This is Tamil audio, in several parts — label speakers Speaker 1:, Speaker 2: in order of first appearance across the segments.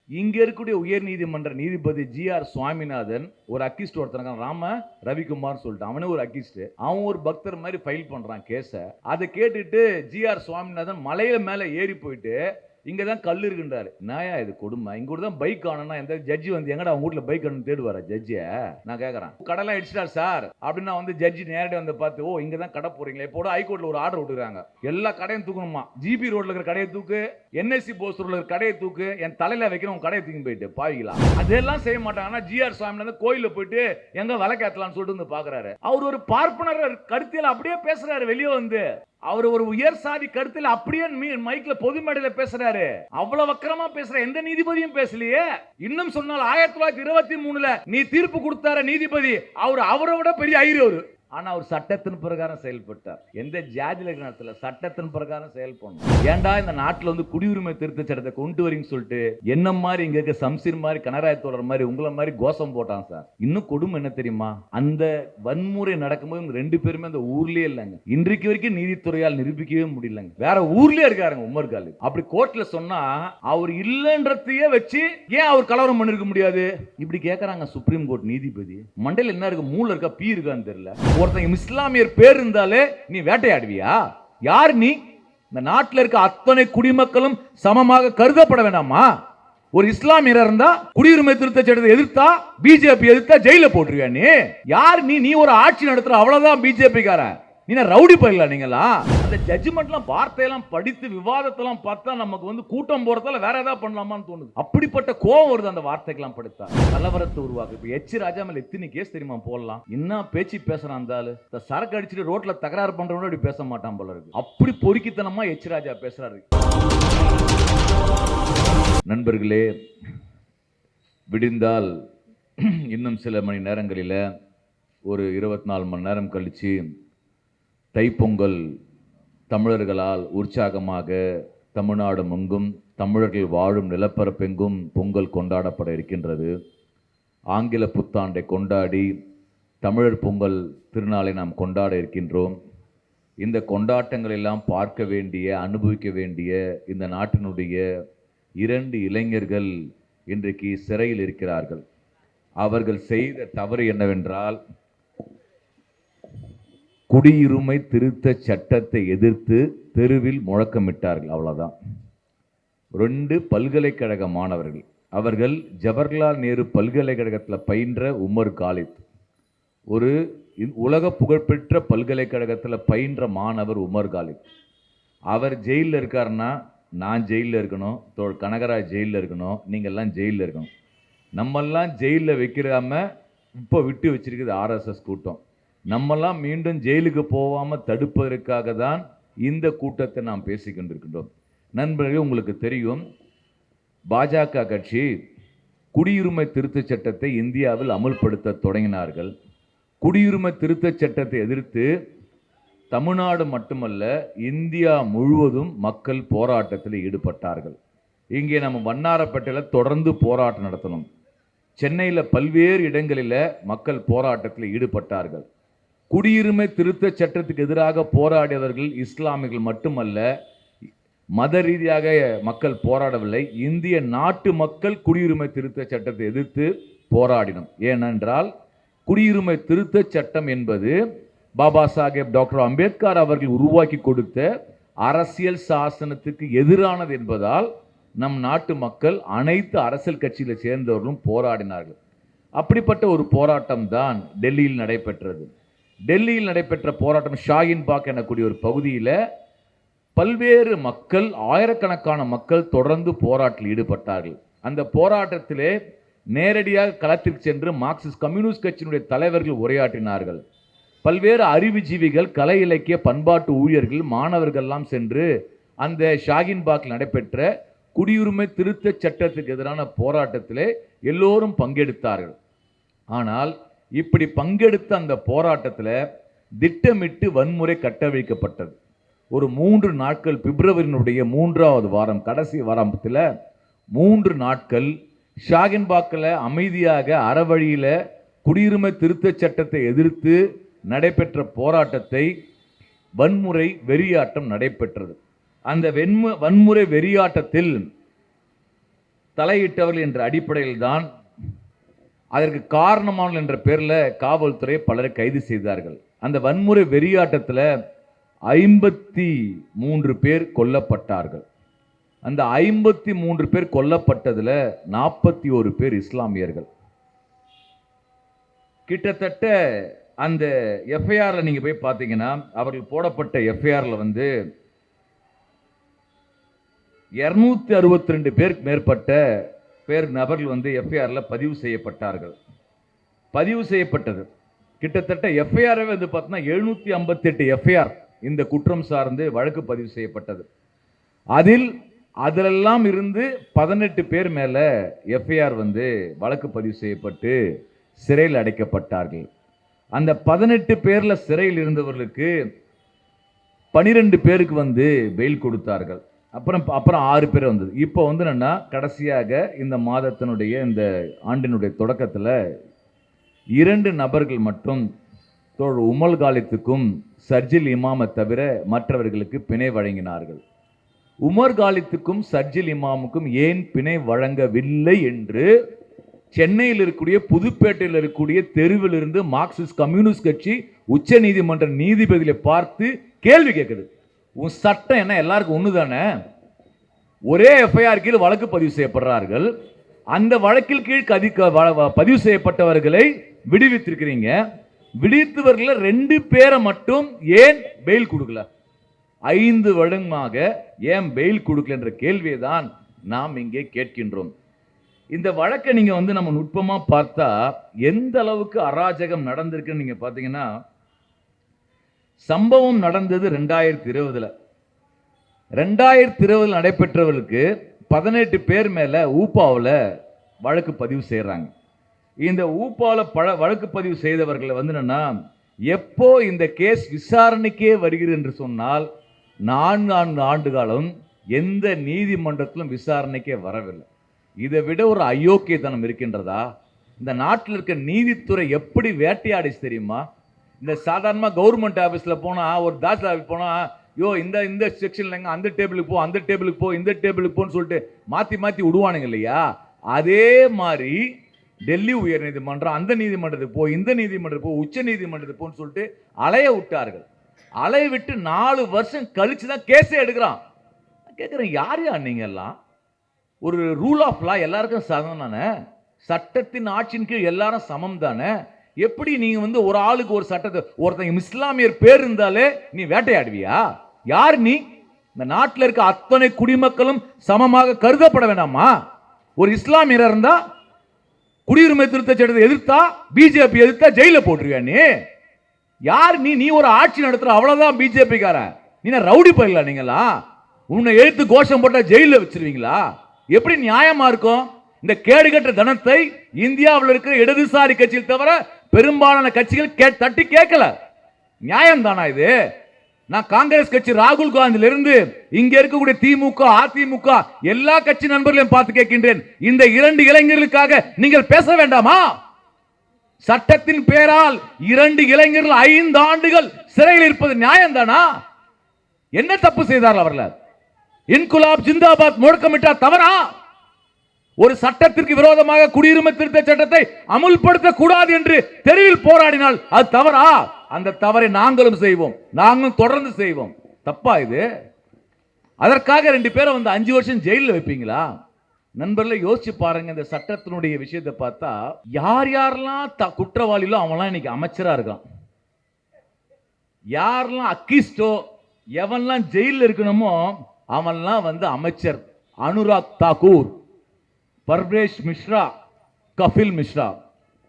Speaker 1: இங்க இருக்கக்கூடிய உயர் நீதிமன்ற நீதிபதி GR சுவாமிநாதன் ஒரு அக்கிஸ்ட் ஒருத்தன் ராம ரவிக்குமார் சொல்லிட்டு அவனே ஒரு அக்கிஸ்ட், அவன் ஒரு பக்தர் மாதிரி ஃபைல் பண்றான் கேஸ. அதை கேட்டுட்டு GR சுவாமிநாதன் மலையில மேல ஏறி போயிட்டு இங்கதான் கல் இருக்குன்றாரு. நாயா இது கொடுமை, இங்க கூட தான் பைக் காணனா எந்த ஜட்ஜி வந்து எங்கடா அவங்க வீட்டுல பைக் காணும் தேடுவாரா ஜட்ஜிய? நான் கேக்குறேன், கடலாம் அடிச்சிட்டார் சார் அப்படின்னா வந்து ஜட்ஜி நேரடி வந்து பார்த்து, ஓ இங்கதான் கடை போறீங்களா, இப்போ ஹைகோர்ட்ல ஒரு ஆர்டர் விட்டுறாங்க, எல்லா கடையும் தூக்கணுமா, ஜிபி ரோட்ல இருக்கிற கடையை தூக்கு, NSC போஸ் ரோட்ல இருக்கிற கடையை தூக்கு, என் தலையில வைக்கிற உங்க கடையை தூக்கி போயிட்டு பாவிக்கலாம். அதெல்லாம் செய்ய மாட்டாங்கன்னா GR சுவாமிநாதன் கோயில போயிட்டு எங்க விளக்கேத்தலாம்னு சொல்லிட்டு வந்து பாக்குறாரு. அவர் ஒரு பார்ப்பனர் கருத்தியல் அப்படியே பேசுறாரு வெளியே வந்து. அவர் ஒரு உயர் சாதி கருத்தில் அப்படியே மைக்ல பொது மேடையில பேசுறாரு. அவ்வளவு வக்கரமா பேசுற எந்த நீதிபதியும் பேசலையே. இன்னும் சொன்னால் 1923 நீ தீர்ப்பு கொடுத்தார நீதிபதி, அவரை விட பெரிய ஐயர் அவரு. ஆனா அவர் சட்டத்தின் பிரகாரம் செயல்பட்டார். எந்த ஜாதியில நேரத்தில் சட்டத்தின் பிரகாரம் செயல்படணும். ஏன்டா இந்த நாட்டில் வந்து குடியுரிமை திருத்த சட்டத்தை கொண்டு வரீங்கன்னு சொல்லிட்டு என்ன மாதிரி இங்க இருக்க சம்சீர் மாதிரி கனராயத்தோழர் மாதிரி உங்களை மாதிரி கோஷம் போட்டான் சார். இன்னும் கொடுமை என்ன தெரியுமா, அந்த வன்முறை நடக்கும்போது இவங்க 2 பேருமே அந்த ஊர்லயே இல்லைங்க. இன்றைக்கு வரைக்கும் நீதித்துறையால் நிரூபிக்கவே முடியலங்க. வேற ஊர்லயே இருக்காருங்க உமர் காலித். அப்படி கோர்ட்ல சொன்னா அவர் இல்லன்றதையே வச்சு ஏன் அவர் கலவரம் பண்ணிருக்க முடியாது இப்படி கேட்கறாங்க சுப்ரீம் கோர்ட் நீதிபதி. மண்டையில் என்ன இருக்கு, மூளை இருக்கா பீ இருக்கான்னு தெரியல. ஒருத்தங்க இஸ்லாமியர் பேர் இருந்தாலே நீ வேட்டையாடுவியா? யார் நீ? இந்த நாட்டில் இருக்க அத்தனை குடிமக்களும் சமமாக கருதப்பட வேண்டாமா? ஒரு இஸ்லாமியர் இருந்தா குடியுரிமை திருத்த சட்டத்தை எதிர்த்தா, பிஜேபி எதிர்த்தா ஜெயில போட்டுருவியா நீ? யார் நீ? நீ ஒரு ஆட்சி நடத்துற, அவ்வளவுதான் பிஜேபி காரன். நீ ரவுடி போயிடல நீங்களா? அந்த ஜட்ஜ்மெண்ட்லாம் வார்த்தையெல்லாம் படித்து விவாதத்தெல்லாம் பார்த்தா நமக்கு வந்து கூட்டம் போறதால வேற ஏதாவது பண்ணலாமான்னு தோணுது. அப்படிப்பட்ட கோவம் வருது அந்த வார்த்தைக்கெல்லாம் படித்தா. கலவரத்தை உருவாக்கு. இப்ப H. ராஜா மேல எத்தனை கேஸ் தெரியுமா போடலாம்? என்ன பேச்சு பேசுறான் அந்த ஆளு. சரக்கு அடிச்சுட்டு ரோட்ல தகராறு பண்றவனோட அப்படி பேச மாட்டான் போல இருக்கு. அப்படி பொறுக்கித்தனமா H. ராஜா பேசுறாரு. நண்பர்களே, விடிந்தால் இன்னும் சில மணி நேரங்களில் ஒரு 24 மணி நேரம் கழிச்சு தைப்பொங்கல் தமிழர்களால் உற்சாகமாக தமிழ்நாடு எங்கும் தமிழர்கள் வாழும் நிலப்பரப்பெங்கும் பொங்கல் கொண்டாடப்பட இருக்கின்றது. ஆங்கில புத்தாண்டை கொண்டாடி தமிழர் பொங்கல் திருநாளை நாம் கொண்டாட இருக்கின்றோம். இந்த கொண்டாட்டங்கள் எல்லாம் பார்க்க வேண்டிய, அனுபவிக்க வேண்டிய இந்த நாட்டினுடைய 2 இளைஞர்கள் இன்றைக்கு சிறையில் இருக்கிறார்கள். அவர்கள் செய்த தவறு என்னவென்றால், குடியுரிமை திருத்த சட்டத்தை எதிர்த்து தெருவில் முழக்கமிட்டார்கள். அவ்வளவுதான். 2 பல்கலைக்கழக மாணவர்கள். அவர்கள் ஜவஹர்லால் நேரு பல்கலைக்கழகத்தில் பயின்ற உமர் காலித். ஒரு உலக புகழ்பெற்ற பல்கலைக்கழகத்தில் பயின்ற மாணவர் உமர் காலித். அவர் ஜெயிலில் இருக்காருன்னா நான் ஜெயிலில் இருக்கணும், கனகராஜ் ஜெயிலில் இருக்கணும், நீங்கள்லாம் ஜெயிலில் இருக்கணும். நம்மெல்லாம் ஜெயிலில் வைக்கிறாம இப்போ விட்டு வச்சிருக்குது RSS கூட்டம். நம்மெல்லாம் மீண்டும் ஜெயிலுக்கு போகாமல் தடுப்பதற்காக தான் இந்த கூட்டத்தை நாம் பேசிக்கொண்டிருக்கின்றோம். நண்பர்களே, உங்களுக்கு தெரியும், பாஜக கட்சி குடியுரிமை திருத்த சட்டத்தை இந்தியாவில் அமுல்படுத்த தொடங்கினார்கள். குடியுரிமை திருத்த சட்டத்தை எதிர்த்து தமிழ்நாடு மட்டுமல்ல இந்தியா முழுவதும் மக்கள் போராட்டத்தில் ஈடுபட்டார்கள். இங்கே நம்ம வண்ணாரப்பேட்டையில் தொடர்ந்து போராட்டம் நடத்தணும். சென்னையில் பல்வேறு இடங்களில் மக்கள் போராட்டத்தில் ஈடுபட்டார்கள். குடியுரிமை திருத்த சட்டத்துக்கு எதிராக போராடியவர்கள் இஸ்லாமியர்கள் மட்டுமல்ல, மத ரீதியாக மக்கள் போராடவில்லை. இந்திய நாட்டு மக்கள் குடியுரிமை திருத்த சட்டத்தை எதிர்த்து போராடினோம். ஏனென்றால் குடியுரிமை திருத்த சட்டம் என்பது பாபா சாஹேப் டாக்டர் அம்பேத்கர் அவர்கள் உருவாக்கி கொடுத்த அரசியல் சாசனத்துக்கு எதிரானது என்பதால் நம் நாட்டு மக்கள் அனைத்து அரசியல் கட்சியில சேர்ந்தவர்களும் போராடினார்கள். அப்படிப்பட்ட ஒரு போராட்டம் தான் டெல்லியில் நடைபெற்றது. டெல்லியில் நடைபெற்ற போராட்டம் ஷாஹின் பாக் எனக்கூடிய ஒரு பகுதியில் பல்வேறு மக்கள், ஆயிரக்கணக்கான மக்கள் தொடர்ந்து போராட்டத்தில் ஈடுபட்டார்கள். அந்த போராட்டத்திலே நேரடியாக களத்திற்கு சென்று மார்க்சிஸ்ட் கம்யூனிஸ்ட் கட்சியினுடைய தலைவர்கள் உரையாற்றினார்கள். பல்வேறு அறிவுஜீவிகள், கலை இலக்கிய பண்பாட்டு ஊழியர்கள், மாணவர்கள் எல்லாம் சென்று அந்த ஷாஹின் பாக்கில் நடைபெற்ற குடியுரிமை திருத்த சட்டத்துக்கு எதிரான போராட்டத்திலே எல்லோரும் பங்கெடுத்தார்கள். ஆனால் இப்படி பங்கெடுத்த அந்த போராட்டத்தில் திட்டமிட்டு வன்முறை கட்டவிழ்க்கப்பட்டது. ஒரு 3 நாட்கள், பிப்ரவரியினுடைய 3வது வாரம், கடைசி வாரத்தில் 3 நாட்கள் ஷாஹின்பாக்கில் அமைதியாக அறவழியில் குடியுரிமை திருத்த சட்டத்தை எதிர்த்து நடைபெற்ற போராட்டத்தை வன்முறை வெறியாட்டம் நடைபெற்றது. அந்த வன்முறை வெறியாட்டத்தில் தலையிட்டவர்கள் என்ற அடிப்படையில் தான் அதற்கு காரணமானவர்கள் என்ற பேரில் காவல்துறை பலரை கைது செய்தார்கள். அந்த வன்முறை வெறியாட்டத்தில் 53 பேர் கொல்லப்பட்டார்கள். அந்த 53 பேர் கொல்லப்பட்டதில் 41 பேர் இஸ்லாமியர்கள். கிட்டத்தட்ட அந்த எஃப்ஐஆர்ல நீங்க போய் பார்த்தீங்கன்னா அவர்கள் போடப்பட்ட எஃப்ஐஆர்ல 262 பேருக்கு மேற்பட்ட நபர்கள் எஃப்ஐஆர்ல பதிவு செய்யப்பட்டார்கள். பதிவு செய்யப்பட்டது கிட்டத்தட்ட எஃப்ஐஆர் பார்த்தீங்கன்னா 758 எஃப்ஐஆர் இந்த குற்றம் சார்ந்து வழக்கு பதிவு செய்யப்பட்டது. அதிலெல்லாம் இருந்து 18 பேர் மேல எஃப்ஐஆர் வழக்கு பதிவு செய்யப்பட்டு சிறையில் அடைக்கப்பட்டார்கள். அந்த 18 பேர்ல சிறையில் இருந்தவர்களுக்கு 12 பேருக்கு பெயில் கொடுத்தார்கள். அப்புறம் 6 பேர் வந்தது. இப்போ என்னன்னா கடைசியாக இந்த மாதத்தினுடைய இந்த ஆண்டினுடைய தொடக்கத்தில் 2 நபர்கள் மட்டும் உமல் காலித்துக்கும் சர்ஜில் இமாமை தவிர மற்றவர்களுக்கு பிணை வழங்கினார்கள். உமர் காலித்துக்கும் சர்ஜில் இமாமுக்கும் ஏன் பிணை வழங்கவில்லை என்று சென்னையில் இருக்கக்கூடிய புதுப்பேட்டையில் இருக்கக்கூடிய தெருவில் இருந்து மார்க்சிஸ்ட் கம்யூனிஸ்ட் கட்சி உச்ச நீதிமன்ற நீதிபதியை பார்த்து கேள்வி கேட்குது. உன் சட்டம் என்ன எல்லாருக்கும் ஒண்ணுதானே? ஒரே எஃப்ஐஆர் கீழ் வழக்கு பதிவு செய்யப்படுறார்கள். அந்த வழக்கில் கீழ் பதிவு செய்யப்பட்டவர்களை விடுவித்திருக்கிறீங்க. விடுவித்தவர்கள் 2 பேரை மட்டும் ஏன் பெயில் கொடுக்கல? 5 வருடமாக ஏன் பெயில் கொடுக்கல என்ற கேள்வியை தான் நாம் இங்கே கேட்கின்றோம். இந்த வழக்கை நீங்க நம்ம நுட்பமா பார்த்தா எந்த அளவுக்கு அராஜகம் நடந்திருக்குன்னு நீங்க பாத்தீங்கன்னா, சம்பவம் நடந்தது 2020. 2020 நடைபெற்றவர்களுக்கு 18 பேர் மேல ஊப்பாவில் வழக்கு பதிவு செய்யறாங்க. இந்த ஊப்பாவில் வழக்கு பதிவு செய்தவர்கள் என்னன்னா, எப்போ இந்த கேஸ் விசாரணைக்கே வருகிறது என்று சொன்னால் 4 ஆண்டு காலம் எந்த நீதிமன்றத்திலும் விசாரணைக்கே வரவில்லை. இதை விட ஒரு அயோக்கியத்தனம் இருக்கின்றதா? இந்த நாட்டில் இருக்க நீதித்துறை எப்படி வேட்டையாடிச்சு தெரியுமா? இந்த சாதாரணமாக கவர்மெண்ட் ஆஃபீஸில் போனால், ஒரு தாசில் ஆஃபீஸ் போனால், இந்த செக்ஷன்லங்க அந்த டேபிளுக்கு போ, அந்த டேபிளுக்கு போ, இந்த டேபிளுக்கு போன்னு சொல்லிட்டு மாற்றி விடுவானுங்க இல்லையா? அதே மாதிரி டெல்லி உயர் நீதிமன்றம் அந்த நீதிமன்றத்துக்கு போ, இந்த நீதிமன்றத்துக்கு போ, உச்ச நீதிமன்றத்துக்கு போன்னு சொல்லிட்டு அலைய விட்டார்கள். அலைய விட்டு 4 வருஷம் கழிச்சு தான் கேஸே எடுக்கிறான். கேட்குறேன், யார் நீங்க எல்லாம்? ஒரு ரூல் ஆஃப் லா எல்லாருக்கும் சமம் தானே? சட்டத்தின் ஆட்சியின் கீழ் எல்லாரும் சமம் தானே? எப்படி நீங்க ஒரு ஆளுக்கு ஒரு சட்டத்தை, ஒருத்தங்க இஸ்லாமியர் பேர் இருந்தாலே நீ வேட்டையாடுவியா? யார் நீ? இந்த நாட்டில் இருக்க அத்தனை குடிமக்களும் சமமாக கருதப்பட வேண்டாமா? ஒரு இஸ்லாமியர் இருந்தா குடியுரிமை திருத்த சட்டத்தை எதிர்த்தா, பிஜேபி எதிர்த்தா ஜெயில போட்டுருவியா நீ? யார் நீ? நீ ஒரு ஆட்சி நடத்துற, அவ்வளவுதான் பிஜேபி கார. நீ ரவுடி பயில நீங்களா? உன்னை எழுத்து கோஷம் போட்டா ஜெயில வச்சிருவீங்களா? எப்படி நியாயமா இருக்கும்? இந்த கேடுகட்ட தனத்தை இந்தியாவில் இருக்கிற இடதுசாரி கட்சியில் தவிர பெரும்பாலான கட்சிகள் தட்டி கேட்கல. நியாயம் தானா இது? நான் காங்கிரஸ் கட்சி ராகுல் காந்தியில இருந்து இங்க இருக்கக்கூடிய திமுக, அதிமுக எல்லா கட்சி நண்பர்களையும் பார்த்து கேட்கின்றேன், இந்த 2 இளைஞர்களுக்காக நீங்கள் பேச வேண்டாமா? சட்டத்தின் பேரால் 2 இளைஞர்கள் 5 ஆண்டுகள் சிறையில் இருப்பது நியாயம் தானா? என்ன தப்பு செய்தார்கள் அவர்கள்? இன்குலாப் ஜிந்தாபாத் முழக்கமிட்டா தவறா? ஒரு சட்டத்திற்கு விரோதமாக குடியுரிமை திருத்த சட்டத்தை அமுல்படுத்த கூடாது என்று தெருவில் போராடினால் அது தவறா? அந்த தவறை நாங்களும் செய்வோம், நாங்களும் தொடர்ந்து செய்வோம். தப்பா இது? அதற்காக 2 பேரை 5 வருஷம் ஜெயிலில் வைப்பீங்களா? நண்பர்களை யோசிச்சு பாருங்க. இந்த சட்டத்தினுடைய விஷயத்தை பார்த்தா யார் யாரெல்லாம் குற்றவாளிகளோ அவன்லாம் இன்னைக்கு அமைச்சரா இருக்கான். யாரெல்லாம் அக்கிஸ்டோ, எவன்லாம் ஜெயிலில் இருக்கணுமோ அவன்லாம் அமைச்சர். அனுராக் தாக்கூர், பர்வேஷ் மிஸ்ரா, கபில் மிஸ்ரா,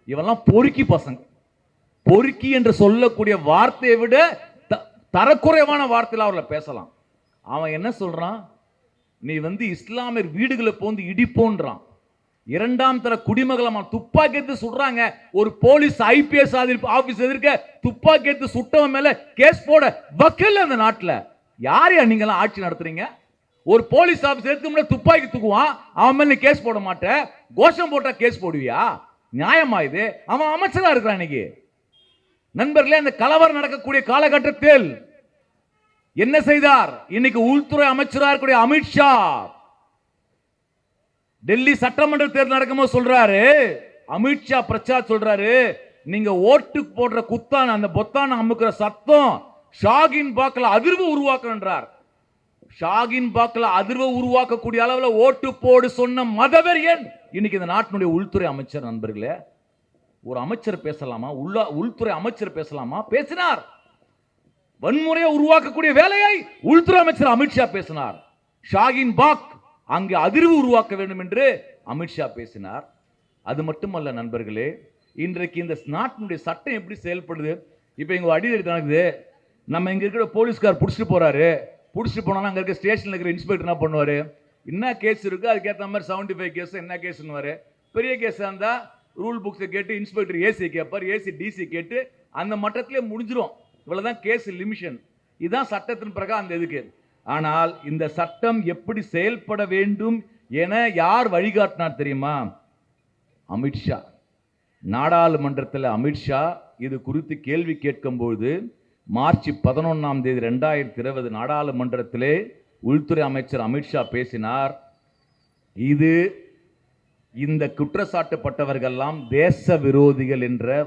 Speaker 1: இவெல்லாம் பொறுக்கி பசங்க. பொறுக்கி என்று சொல்லக்கூடிய வார்த்தையை விட தரக்குறைவான வார்த்தையில் அவர்களை பேசலாம். அவன் என்ன சொல்றான்? நீ இஸ்லாமியர் வீடுகளை போந்து இடிப்போன்றான். 2ஆம் தர குடிமக்களை துப்பாக்கி எடுத்து சுடுறாங்க. ஒரு போலீஸ் ஐபிஎஸ் ஆபீஸ் எதிர்க்க துப்பாக்கி எடுத்து சுட்டவன் மேல கேஸ் போட வக்கீல் அந்த நாட்டில். யாரையா நீங்க எல்லாம் ஆட்சி நடத்துறீங்க? ஒரு போலீஸ் ஆபீஸ் எடுத்து துப்பாக்கி தூக்குவான், அவன் மேல கேஸ் போட மாட்டேன், கோஷம் போட்டா கேஸ் போடுவியா? நியாயமா இது? அவன் அமைச்சரா இருக்கிறான் இன்னைக்கு. நண்பர்களே, அந்த கலவரம் நடக்கக்கூடிய காலகட்டத்தில் என்ன செய்தார்? இன்னைக்கு உள்துறை அமைச்சராக இருக்கக்கூடிய அமித்ஷா டெல்லி சட்டமன்ற தேர்தல் நடக்கும்போது சொல்றாரு, அமித்ஷா பிரச்சார் சொல்றாரு, நீங்க ஓட்டு போடுற குத்தான் அந்த பொத்தான அமுக்குற சத்தம் ஷாகின் பாக்ல அதிர்வு உருவாக்குன்றார். ஷாகின் பாக்ல அதிர்வு உருவாக்கக்கூடிய அளவில் ஓட்டு போடு சொன்ன மதவெறியன் இன்னைக்கு இந்த நாட்டினுடைய உள்துறை அமைச்சர். நண்பர்களே, ஒரு அமைச்சர் பேசலாமா? உள்துறை அமைச்சர் பேசலாமா? பேசினார். வன்முறையை உருவாக்கக்கூடிய வேலையை உள்துறை அமைச்சர் அமித்ஷா பேசினார். ஷாகின் பாக் அங்கே அதிர்வு உருவாக்க வேண்டும் என்று அமித்ஷா பேசினார். அது மட்டுமல்ல நண்பர்களே, இன்றைக்கு இந்த நாட்டினுடைய சட்டம் எப்படி செயல்படுது? இப்போ இங்க அடிதடி நடக்குது, நம்ம இங்க இருக்கிற போலீஸ்கார் பிடிச்சிட்டு போறாரு. பிடிச்சிட்டு போனா அங்க இருக்க ஸ்டேஷன்ல இருக்கிற இன்ஸ்பெக்டர் என்ன பண்ணுவாரு? என்ன கேஸ் இருக்கு அதுக்கேற்ற மாதிரி 75 கேஸ் என்ன கேஸ்னுவாரு. பெரிய கேஸா இருந்தா ரூல் புக்ஸை கேட்டு இன்ஸ்பெக்டர் ஏசி கேட்பார், ஏசி டிசி கேட்டு அந்த மட்டத்திலே முடிஞ்சிடும். இவ்வளவுதான் கேஸ் லிமிஷன். இதுதான் சட்டத்தின் பிரகாரம் அந்த இதுக்கு. ஆனால் இந்த சட்டம் எப்படி செயல்பட வேண்டும் என யார் வழிகாட்டினார் தெரியுமா? அமித்ஷா. நாடாளுமன்றத்தில் அமித்ஷா இது குறித்து கேள்வி கேட்கும்போது மார்ச் 11 2020 நாடாளுமன்றத்திலே உள்துறை அமைச்சர் அமித்ஷா பேசினார். இந்த குற்றச்சாட்டுப்பட்டவர்கள்லாம் தேச விரோதிகள் என்ற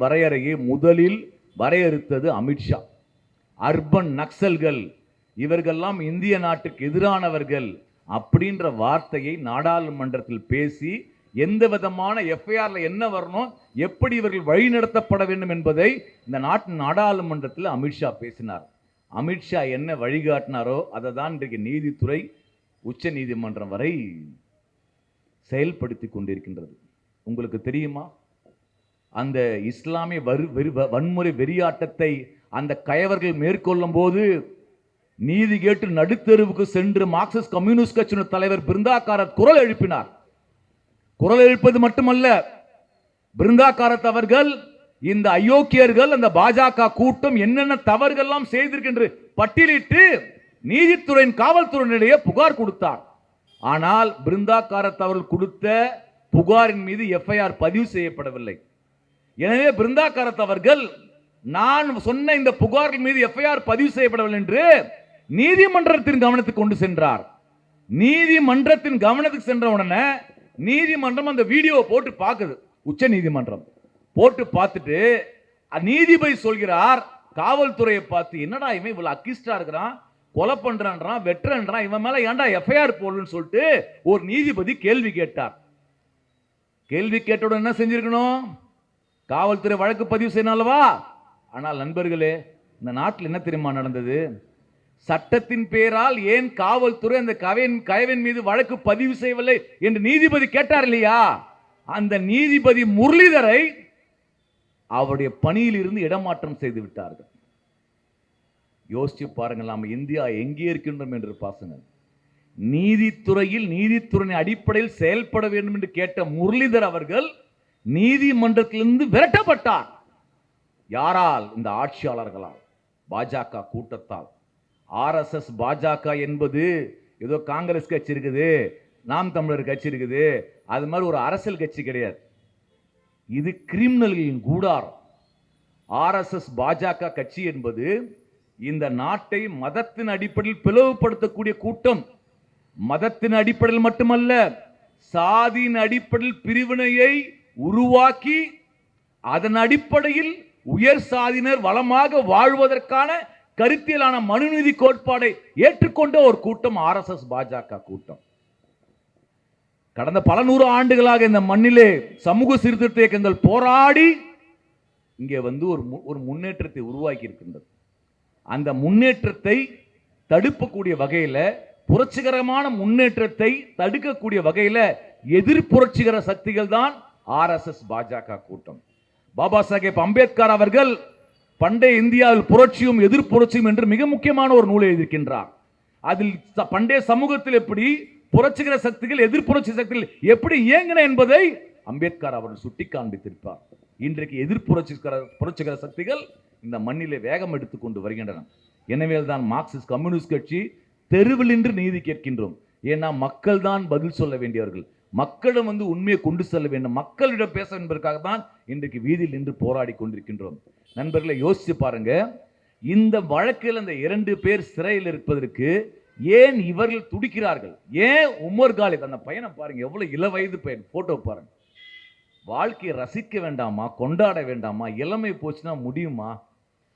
Speaker 1: வரையறையை முதலில் வரையறுத்தது அமித்ஷா. அர்பன் நக்சல்கள் இவர்கள்லாம் இந்திய நாட்டுக்கு எதிரானவர்கள் அப்படின்ற வார்த்தையை நாடாளுமன்றத்தில் பேசி எந்த விதமான எஃப்ஐஆர்ல என்ன வரணும், எப்படி இவர்கள் வழிநடத்தப்பட வேண்டும் என்பதை இந்த நாட்டின் நாடாளுமன்றத்தில் அமித்ஷா பேசினார். அமித்ஷா என்ன வழிகாட்டினாரோ அதை தான் இன்றைக்கு நீதித்துறை உச்ச நீதிமன்றம் வரை செயல்படுத்தி கொண்டிருக்கின்றது. உங்களுக்கு தெரியுமா, அந்த இஸ்லாமிய வன்முறை வெறியாட்டத்தை அந்த கயவர்கள் மேற்கொள்ளும் போது நீதி கேட்டு நடுத்தெருவுக்கு சென்று மார்க்சிஸ்ட் கம்யூனிஸ்ட் கட்சியின் தலைவர் பிருந்தா காரத் குரல் எழுப்பினார். குரல் எழுப்பது மட்டுமல்ல, பிருந்தா காரத் அவர்கள் இந்த அயோக்கியர்கள் அந்த பாஜக கூட்டம் என்னென்ன தவறுகள்லாம் செய்திருக்கின்ற பட்டியலிட்டு நீதித்துறையின் காவல்துறையினரிடையே புகார் கொடுத்தார். ஆனால் பிருந்தா காரத் அவர்கள் கொடுத்த புகாரின் மீது எஃப்ஐஆர் பதிவு செய்யப்படவில்லை. எனவே பிருந்தா காரத் அவர்கள் நான் சொன்ன இந்த புகாரின் மீது எஃப்ஐஆர் பதிவு செய்யப்படவில்லை என்று நீதிமன்றத்தின் கவனத்துக்கு கொண்டு சென்றார். நீதிமன்றத்தின் கவனத்துக்கு சென்ற உடனே நீதிமன்றம் அந்த வீடியோவை போட்டு பார்க்குது. உச்ச நீதிமன்றம் போட்டு பார்த்துட்டு நீதிபதி சொல்கிறார் காவல்துறையை பார்த்து, என்னடா இவன் இவ்வளவு அக்கிஸ்டா இருக்கிறான், கொலை பண்றான், வெட்டுறான், இவன் மேல ஏன்டா எஃப்ஐஆர் போடணும்னு சொல்லிட்டு ஒரு நீதிபதி கேள்வி கேட்டார். கேள்வி கேட்டவுடன் என்ன செஞ்சிருக்கணும்? காவல்துறை வழக்கு பதிவு செய்யணும் அல்லவா? ஆனால் நண்பர்களே, இந்த நாட்டில் என்ன தெரியுமா நடந்தது? சட்டத்தின் பேரால் ஏன் காவல்துறை அந்த கயவன் மீது வழக்கு பதிவு செய்யவில்லை என்று நீதிபதி கேட்டார் இல்லையா? அந்த நீதிபதி முரளிதரை அவருடைய பணியில் இருந்து இடமாற்றம் செய்து விட்டார்கள். யோசிச்சு பாருங்கள், நாம் இந்தியா எங்கே இருக்கின்றோம் என்று பாசங்க. நீதித்துறையின் அடிப்படையில் செயல்பட வேண்டும் என்று கேட்ட முரளிதர் அவர்கள் நீதிமன்றத்திலிருந்து விரட்டப்பட்டார். யாரால்? இந்த ஆட்சியாளர்களால், பாஜக கூட்டத்தால். ஆர்எஸ்எஸ் பாஜக என்பது ஏதோ காங்கிரஸ் கட்சி இருக்குது, நாம் தமிழர் கட்சி இருக்குது, அது மாதிரி ஒரு அரசியல் கட்சி கிடையாது. இது கிரிமினல்களின் கூடாரம். ஆர்எஸ்எஸ் பாஜக கட்சி என்பது இந்த நாட்டை மதத்தின் அடிப்படையில் பிளவுபடுத்தக்கூடிய கூட்டம். மதத்தின் அடிப்படையில் மட்டுமல்ல, சாதியின் அடிப்படையில் பிரிவினையை உருவாக்கி அதன் அடிப்படையில் உயர் சாதியினர் வளமாக வாழ்வதற்கான கருத்தியலான மனுநீதி கோட்பாடை ஏற்றுக்கொண்ட ஒரு கூட்டம் ஆர்எஸ்எஸ் பாஜக கூட்டம். கடந்த பல நூறு ஆண்டுகளாக இந்த மண்ணிலே சமூக சீர்திருத்த இயக்கங்கள் போராடி இங்கே ஒரு முன்னேற்றத்தை உருவாக்கி இருக்கின்றது. அந்த முன்னேற்றத்தை தடுக்கக்கூடிய வகையில், புரட்சிகரமான முன்னேற்றத்தை தடுக்கக்கூடிய வகையில் எதிர்ப்புரட்சிகர சக்திகள் தான் ஆர்எஸ்எஸ் பாஜக கூட்டம். பாபா சாஹேப் அம்பேத்கர் அவர்கள் பண்டைய இந்தியாவில் புரட்சியும் எதிர்ப்புரட்சியும் என்று மிக முக்கியமான ஒரு நூலை எழுதியிருக்கின்றார். அதில் பண்டைய சமூகத்தில் எப்படி புரட்சிகர சக்திகள் எதிர்ப்புரட்சி சக்திகள் எப்படி இயங்கின என்பதை அம்பேத்கர் அவர்கள் சுட்டி காண்பித்திருப்பார். இன்றைக்கு புரட்சிகர சக்திகள் இந்த மண்ணிலே வேகம் எடுத்துக்கொண்டு வருகின்றன. எனவே தான் மார்க்சிஸ்ட் கம்யூனிஸ்ட் கட்சி தெருவில் நின்று நீதி கேட்கின்றோம். ஏன்னா மக்கள் தான் பதில் சொல்ல வேண்டியவர்கள், மக்களிடம் உண்மையை கொண்டு செல்ல வேண்டும், மக்களிடம் பேச என்பதற்காக தான் இன்றைக்கு வீதியில் நின்று போராடி கொண்டிருக்கின்றோம். நண்பர்களை யோசிச்சு பாருங்க, இந்த வழக்கில் அந்த 2 பேர் சிறையில் இருப்பதற்கு ஏன் இவர்கள் துடிக்கிறார்கள்? ஏன் உமர் காலித் அந்த பையனை பாருங்க, எவ்வளவு இள வயது பையன், போட்டோ பாருங்க. வாழ்க்கையை ரசிக்க வேண்டாமா? கொண்டாட வேண்டாமா? இளமை போச்சுன்னா முடியுமா?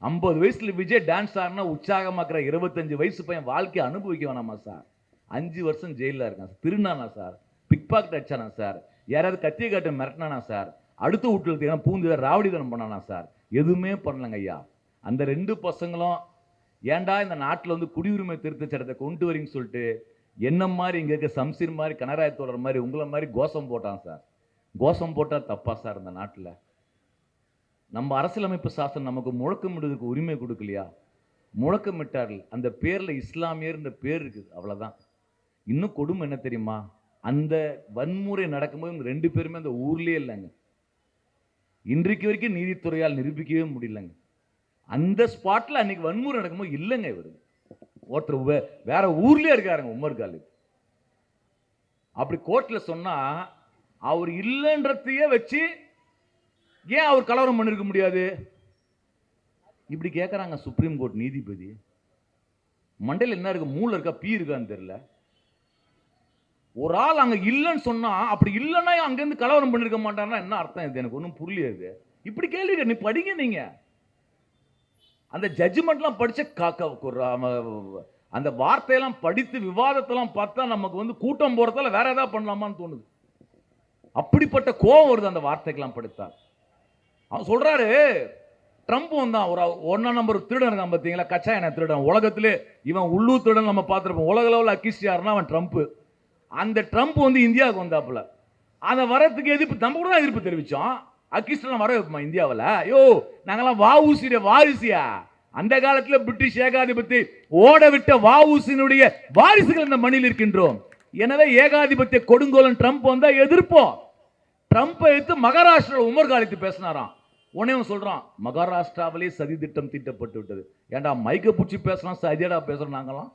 Speaker 1: 50 வயசுல விஜய் டான்ஸ் ஆடினா உற்சாகமாக்குற 25 வயசு பையன் வாழ்க்கையை அனுபவிக்க வேணாமா சார்? 5 வருஷம் ஜெயிலில் இருக்கான். திருநானா சார்? பிக் பாக்கெட் அடிச்சானா சார்? யாராவது கத்தியை காட்டு மிரட்டினானா சார்? அடுத்த வீட்டுல பூந்து ராவடிதனம் பண்ணானா சார்? எதுவுமே பண்ணலங்க ஐயா. அந்த 2 பசங்களும் ஏன்டா இந்த நாட்டில் வந்து குடியுரிமை திருத்த சட்டத்தை கொண்டு வரீங்கன்னு சொல்லிட்டு என்ன மாதிரி இங்க இருக்க சம்சீர் மாதிரி கனராய தோழர் மாதிரி உங்களை மாதிரி கோஷம் போட்டான் சார். கோஷம் போட்டா தப்பா சார்? இந்த நாட்டில் நம்ம அரசியலமைப்பு சாசனம் நமக்கு முழக்கமிடுவதற்கு உரிமை கொடுக்கலையா? முழக்கமிட்டார்கள். அந்த பேர்ல இஸ்லாமியர் பேர் இருக்குது, அவ்வளவுதான். இன்னும் கொடுமை என்ன தெரியுமா? அந்த வன்முறை நடக்கும்போது இந்த 2 பேருமே அந்த ஊர்லயே இல்லைங்க. இன்றைக்கு வரைக்கும் நீதித்துறையால் நிரூபிக்கவே முடியலங்க. அந்த ஸ்பாட்ல அன்னைக்கு வன்முறை நடக்கும்போது இல்லைங்க. இவரு ஒருத்தர் வேற ஊர்லயே இருக்காருங்க உமர் காலித். அப்படி கோர்ட்ல சொன்னா அவர் இல்லைன்றதையே வச்சு ஏன் அவர் கலவரம் பண்ணிருக்க முடியாது? இப்படி கேட்கறாங்க சுப்ரீம் கோர்ட் நீதிபதி. மண்டையில் என்ன இருக்கு? மூளை இருக்கா பீ இருக்கான்னு தெரியல. ஒரு ஆள் அங்க இல்லைன்னு சொன்னா அப்படி இல்லைன்னா அங்கிருந்து கலவரம் பண்ணிருக்க மாட்டாருன்னா என்ன அர்த்தம்? இது எனக்கு ஒன்றும் புரியலையாது. இப்படி கேள்வி நீ படிங்க. நீங்க அந்த ஜட்ஜ்மெண்ட்லாம் படிச்ச அந்த வார்த்தையெல்லாம் படித்து விவாதத்தெல்லாம் பார்த்தா நமக்கு வந்து கூட்டம் போறதால வேற ஏதாவது பண்ணலாமான்னு தோணுது. அப்படிப்பட்ட கோபம் வருது அந்த வார்த்தைக்கெல்லாம் படித்தா. அவன் சொல்றாரு ட்ரம்ப் வந்தான், ஒரு 1 நம்பர் திருடன் இருக்கான் பார்த்தீங்களா, கச்சா எண்ணெய் திருடன். உலகத்திலே இவன் உள்ளூர் திருடன் நம்ம பார்த்துருப்போம். உலக லெவலில் அக்கிஸ்ட் யாருன்னா அவன் ட்ரம்ப். அந்த ட்ரம்ப் வந்து இந்தியாவுக்கு வந்தாப்புல. அதை வரத்துக்கு எதிர்ப்பு நம்ம கூட தான் எதிர்ப்பு தெரிவித்தோம். அக்கிஸ்டெல்லாம் வர வைப்போமா இந்தியாவில்? ஐயோ நாங்கெல்லாம் வஉசியுடைய வாரிசியா? அந்த காலத்தில் பிரிட்டிஷ் ஏகாதிபத்தி ஓட விட்ட வஉசியினுடைய வாரிசுகள் இந்த மண்ணில் இருக்கின்றோம். எனவே ஏகாதிபத்திய கொடுங்கோலன் ட்ரம்ப் வந்தா எதிர்ப்போம். ட்ரம்ப்பை எடுத்து மகாராஷ்டிரா உமர் காலித் பேசினாராம். உடனே சொல்றான் மகாராஷ்டிராவிலே சதி திட்டம் தீட்டப்பட்டு விட்டது. ஏண்டா மைக்க பிடிச்சி பேசலாம், சதியடா பேசுறோம் நாங்களாம்.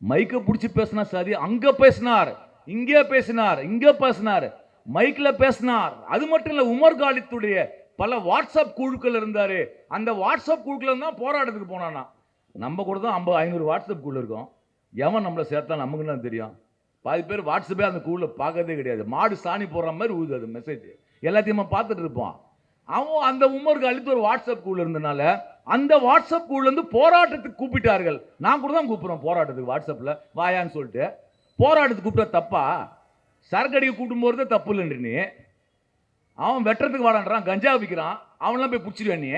Speaker 1: மைக்க பிடிச்சி பேசினா சதி. அங்க பேசினார், இங்கே பேசினார், இங்க பேசினார், மைக்ல பேசினார். அது மட்டும் இல்ல, உமர் காலித்துடைய பல வாட்ஸ்அப் குழுக்கள் இருந்தாரு. அந்த வாட்ஸ்அப் குழுக்கள் தான் போராட்டத்துக்கு போனானா. நம்ம கூட தான் 500 வாட்ஸ்அப் குழு இருக்கும். எவன் நம்மளை சேர்த்தா நமக்கு தான் தெரியும். பாதி பேர் வாட்ஸ்அப்பே அந்த குழுல பார்க்கறதே கிடையாது. மாடு சாணி போடுற மாதிரி ஊது அது மெசேஜ், எல்லாத்தையும் பார்த்துட்டு இருப்போம். அவன் அந்த உமர் காலித் ஒரு வாட்ஸ்அப் குழு இருந்தனால அந்த வாட்ஸ்அப் குழுல இருந்து போராட்டத்துக்கு கூப்பிட்டார்கள். நான் கூட தான் கூப்பிடுறோம் போராட்டத்துக்கு வாட்ஸ்அப்ல வாயான்னு சொல்லிட்டு. போராட்டத்துக்கு கூப்பிட்டா தப்பா? சரக்கடிக்கு கூட்டும் போறதே தப்பு இல்லைன்ற நீ. அவன் வெட்டுறதுக்கு வாடான்றான், கஞ்சா விற்கிறான், அவன்லாம் போய் பிடிச்சிருவேன் நீ.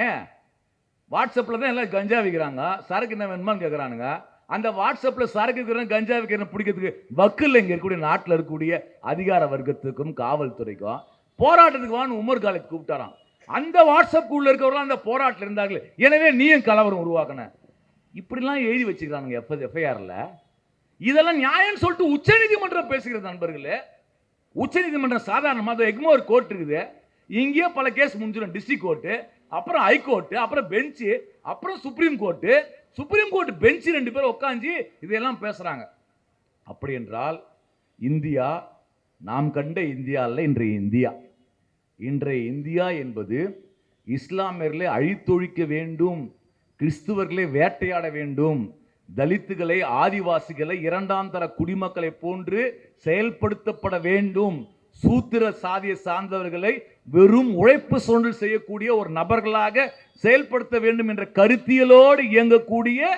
Speaker 1: வாட்ஸ்அப்ல தான் எல்லாம் கஞ்சா விற்கிறாங்க, சரக்கு என்ன வேணுமான்னு கேட்கறானுங்க. அந்த வாட்ஸ்அப்ல சரக்கு விற்கிறேன் கஞ்சா விற்கிறேன் பிடிக்கிறதுக்கு வக்கில் இங்க இருக்கக்கூடிய நாட்டில் இருக்கக்கூடிய அதிகார வர்க்கத்துக்கும் காவல்துறைக்கும் போராட்டத்துக்கு வான்னு உமர் காலித் கூப்பிட்டாராம். அந்த வாட்ஸ்அப் குழுல இருக்கவர்கள் அந்த போராட்டத்தில் இருந்தார்கள். எனவே நீயும் கலவரம் உருவாக்கின. இப்படிலாம் எழுதி வச்சுக்கிறானுங்க எஃப்ஐஆர்ல. இதெல்லாம் நியாயம் சொல்லிட்டு உச்ச நீதிமன்றம் பேசுகிறது நண்பர்களே. உச்ச நீதிமன்றம் சாதாரணமாக எக்மோர் கோர்ட் இருக்குது, இங்கேயே பல கேஸ் முடிஞ்சிடும். டிஸ்ட்ரிக்ட் கோர்ட்டு, அப்புறம் ஹைகோர்ட்டு, அப்புறம் பெஞ்சு, அப்புறம் சுப்ரீம் கோர்ட்டு. சுப்ரீம் கோர்ட் பெஞ்சு 2 பேரும் உட்காந்து இதெல்லாம் பேசுறாங்க. அப்படி என்றால் இந்தியா நாம் கண்ட இந்தியா அல்ல இன்றைய இந்தியா. இன்றைய இந்தியா என்பது இஸ்லாமியர்களை அழித்தொழிக்க வேண்டும், கிறிஸ்துவர்களை வேட்டையாட வேண்டும், தலித்துகளை ஆதிவாசிகளை 2ஆம் தர குடிமக்களை போன்று செயல்படுத்தப்பட வேண்டும், சூத்திர சாதியை சார்ந்தவர்களை வெறும் உழைப்பு சுரண்டல் செய்யக்கூடிய ஒரு நபர்களாக செயல்படுத்த வேண்டும் என்ற கருத்தியலோடு இயங்கக்கூடிய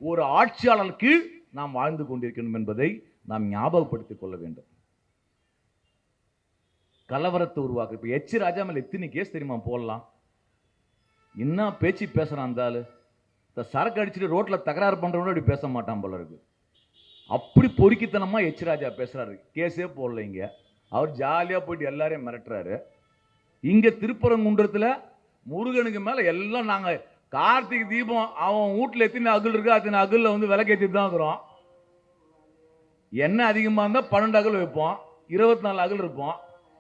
Speaker 1: ஒரு ஆட்சியாளர் கீழ் நாம் வாழ்ந்து கொண்டிருக்கணும் என்பதை நாம் ஞாபகப்படுத்திக் கொள்ள வேண்டும். கலவரத்தை உருவாக்கு. இப்ப எச் ராஜா மேல எத்தனை கேஸ் தெரியுமா போடலாம்? என்ன பேச்சு பேசுறான் அந்த ஆளு. சரக்கு அடிச்சுட்டு ரோட்ல தகராறு பண்றவங்க அப்படி பேச மாட்டான் போல இருக்கு. அப்படி பொறுக்கித்தனமா எச் ராஜா பேசுறாரு. கேஸே போடல இங்க. அவர் ஜாலியா போயிட்டு எல்லாரையும் மிரட்டுறாரு. இங்க திருப்பரங்குன்றத்துல முருகனுக்கு மேல எல்லாம் நாங்க கார்த்திகை தீபம் அவன் வீட்டுல எத்தனை அகல் இருக்கு அத்தனை அகல்ல வந்து விளக்கேற்றிட்டு தான் இருக்கிறோம். எண்ணெய் அதிகமா இருந்தா 12 அகல் வைப்போம், 24 அகல் இருப்போம்.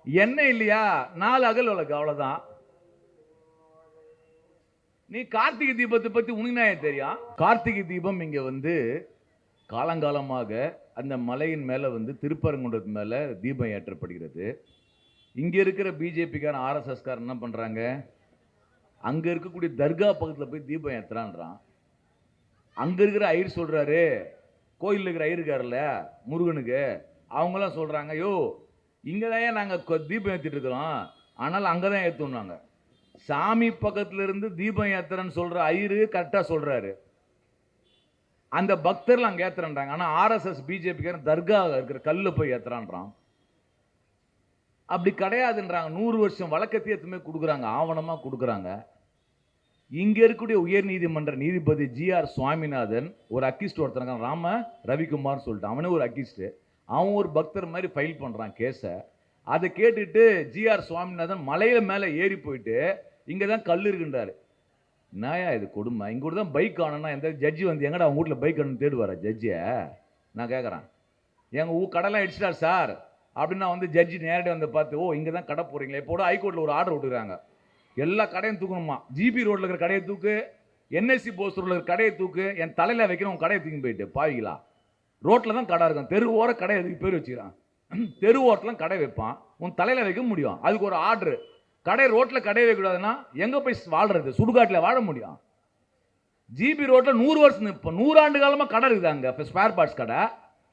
Speaker 1: எண்ணெய் இல்லையா 4 அகல் விளக்கு, அவ்வளவுதான். நீ கார்த்திகை தீபத்தை பத்தி உனக்கு தெரியும். கார்த்திகை தீபம் இங்க வந்து காலங்காலமாக அந்த மலையின் மேல வந்து திருப்பரங்குன்றத்து மேல தீபம் ஏற்றப்படுகிறது. இங்க இருக்கிற பிஜேபிக்காரன் ஆர்எஸ்எஸ் காரன் என்ன பண்றாங்க, அங்க இருக்கக்கூடிய தர்கா பக்கத்துல போய் தீபம் ஏத்துறான்றான். அங்க இருக்கிற ஐயர் சொல்றாரு கோயில் இருக்கிற இருக்காருல்ல முருகனுக்கு, அவங்களாம் சொல்றாங்க, யோ இங்கே தான் நாங்கள் தீபம் ஏற்றிட்டு இருக்கிறோம், ஆனால் அங்கே தான் ஏற்றுனாங்க. சாமி பக்கத்துல இருந்து தீபம் ஏத்துறன்னு சொல்ற ஐயரு கரெக்டா சொல்றாரு, அந்த பக்தர்கள் அங்கே ஏத்துறாங்க. ஆனால் ஆர்எஸ்எஸ் பிஜேபி தர்கா இருக்கிற கல்ல போய் ஏத்துறான்றான். அப்படி கிடையாதுன்றாங்க. 100 வருஷம் வழக்கத்தை எதுவுமே கொடுக்குறாங்க, ஆவணமா கொடுக்குறாங்க. இங்க இருக்கக்கூடிய உயர் நீதிமன்ற நீதிபதி ஜிஆர் சுவாமிநாதன் ஒரு அக்கிஸ்ட் ஒருத்தன ராம ரவிக்குமார் சொல்லிட்டு, அவனே ஒரு அக்கிஸ்ட், அவன் ஒரு பக்தர் மாதிரி ஃபைல் பண்றான் கேஸை. அதை கேட்டுட்டு ஜிஆர் சுவாமிநாதன் மலையில மேலே ஏறி போயிட்டு இங்கே தான் கல் இருக்குன்றாரு. நாயா இது கொடுமை, இங்க கூட தான் பைக் ஆனோன்னா எந்த ஜட்ஜி வந்து எங்கடா அவங்க வீட்டில் பைக் ஆனு தேடுவாரா ஜட்ஜியை? நான் கேட்குறேன், எங்கள் கடைலாம் அடிச்சிட்டார் சார் அப்படின்னா வந்து ஜட்ஜி நேரடியாக வந்து பார்த்து, ஓ இங்கே தான் கடை போகிறீங்களா? இப்போ ஹைகோர்ட்டில் ஒரு ஆர்டர் விட்டுருக்காங்க, எல்லா கடையும் தூக்கணுமா, ஜிபி ரோட்டில் இருக்கிற கடையை தூக்கு, என்எஸ்சி போஸ் ரோட்டில் இருக்கிற கடையை தூக்கு, என் தலையில் வைக்கணும் உன் கடையை தூக்கி போயிட்டு பாவிங்களா. ரோட்டில் தான் கடை இருக்கும், தெரு ஓர கடை எதுக்கு பேர் வச்சுக்கிறான், தெரு ஓரத்தில் கடை வைப்பான், உன் தலையில் வைக்க முடியும், அதுக்கு ஒரு ஆர்டரு. கடை ரோட்டில் கடை வைக்கக்கூடாதுன்னா எங்கே போய் வாழ்றது? சுடுகாட்டில் வாழ முடியும். ஜிபி ரோட்டில் 100 வருஷம், இப்போ 100 ஆண்டு காலமாக கடை இருக்குது அங்கே, இப்போ ஸ்பேர் பார்ட்ஸ் கடை,